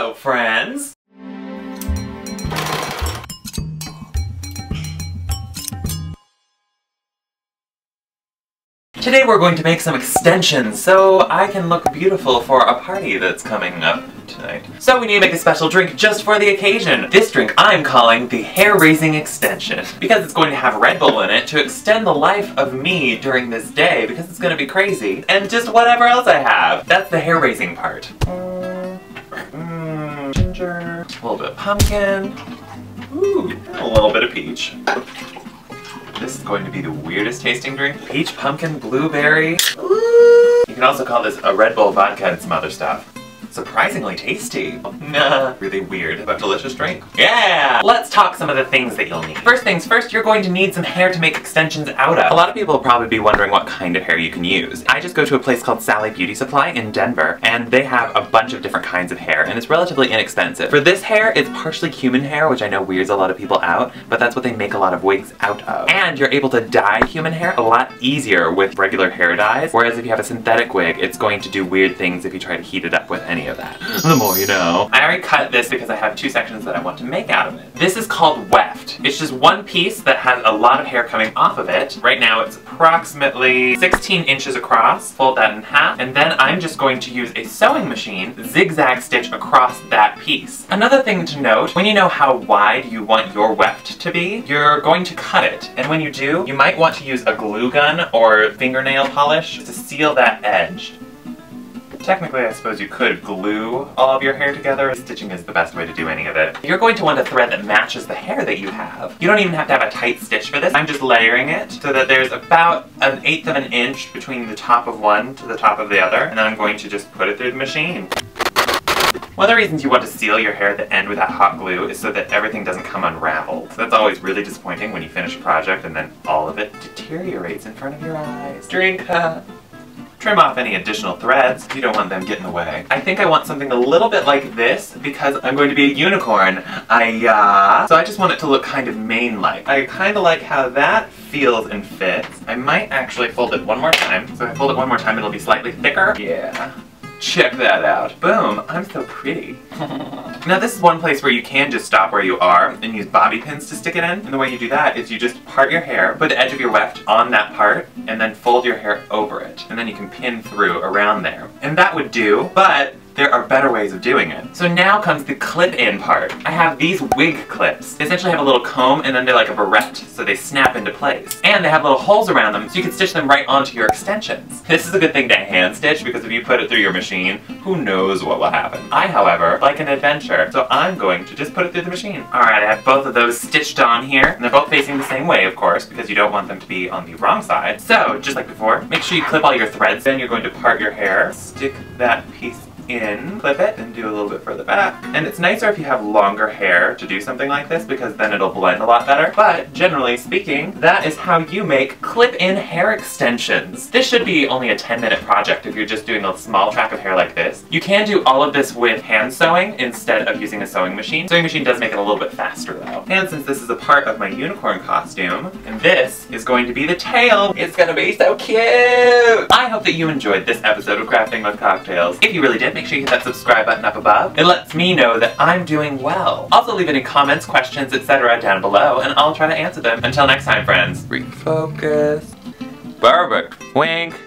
Hello, friends! Today we're going to make some extensions so I can look beautiful for a party that's coming up tonight. So we need to make a special drink just for the occasion. This drink I'm calling the Hair Raising Extension because it's going to have Red Bull in it to extend the life of me during this day because it's going to be crazy. And just whatever else I have. That's the hair raising part. Ginger, a little bit of pumpkin, ooh, and a little bit of peach. This is going to be the weirdest tasting drink. Peach, pumpkin, blueberry. Ooh. You can also call this a Red Bull vodka and some other stuff. Surprisingly tasty. Nah, really weird, but delicious drink. Yeah! Let's talk some of the things that you'll need. First things first, you're going to need some hair to make extensions out of. A lot of people will probably be wondering what kind of hair you can use. I just go to a place called Sally Beauty Supply in Denver, and they have a bunch of different kinds of hair, and it's relatively inexpensive. For this hair, it's partially human hair, which I know weirds a lot of people out, but that's what they make a lot of wigs out of. And you're able to dye human hair a lot easier with regular hair dyes, whereas if you have a synthetic wig, it's going to do weird things if you try to heat it up with any of that. The more you know. I already cut this because I have two sections that I want to make out of it. This is called weft. It's just one piece that has a lot of hair coming off of it. Right now it's approximately 16 inches across. Fold that in half, and then I'm just going to use a sewing machine, zigzag stitch across that piece. Another thing to note, when you know how wide you want your weft to be, you're going to cut it. And when you do, you might want to use a glue gun or fingernail polish to seal that edge. Technically, I suppose you could glue all of your hair together. Stitching is the best way to do any of it. You're going to want a thread that matches the hair that you have. You don't even have to have a tight stitch for this. I'm just layering it so that there's about 1/8 of an inch between the top of one to the top of the other, and then I'm going to just put it through the machine. One of the reasons you want to seal your hair at the end with that hot glue is so that everything doesn't come unraveled. So that's always really disappointing when you finish a project and then all of it deteriorates in front of your eyes. Drink. Trim off any additional threads. You don't want them getting in the way. I think I want something a little bit like this because I'm going to be a unicorn. So I just want it to look kind of mane-like. I kind of like how that feels and fits. I might actually fold it one more time. So if I fold it one more time, it'll be slightly thicker. Yeah. Check that out. Boom, I'm so pretty. Now this is one place where you can just stop where you are and use bobby pins to stick it in. And the way you do that is you just part your hair, put the edge of your weft on that part, and then fold your hair over it. And then you can pin through around there. And that would do, but there are better ways of doing it. So now comes the clip-in part. I have these wig clips. They essentially have a little comb and then they're like a barrette, so they snap into place. And they have little holes around them, so you can stitch them right onto your extensions. This is a good thing to hand stitch because if you put it through your machine, who knows what will happen. I, however, like an adventure, so I'm going to just put it through the machine. Alright, I have both of those stitched on here, and they're both facing the same way, of course, because you don't want them to be on the wrong side. So, just like before, make sure you clip all your threads. Then you're going to part your hair, stick that piece in, clip it, and do a little bit further back. And it's nicer if you have longer hair to do something like this because then it'll blend a lot better. But generally speaking, that is how you make clip-in hair extensions. This should be only a 10-minute project if you're just doing a small track of hair like this. You can do all of this with hand sewing instead of using a sewing machine. Sewing machine does make it a little bit faster though. And since this is a part of my unicorn costume, and this is going to be the tail, it's gonna be so cute! I hope that you enjoyed this episode of Crafting with Cocktails. If you really did, make sure you hit that subscribe button up above. It lets me know that I'm doing well. Also leave any comments, questions, etc. down below, and I'll try to answer them. Until next time, friends. Refocus. Perfect. Wink.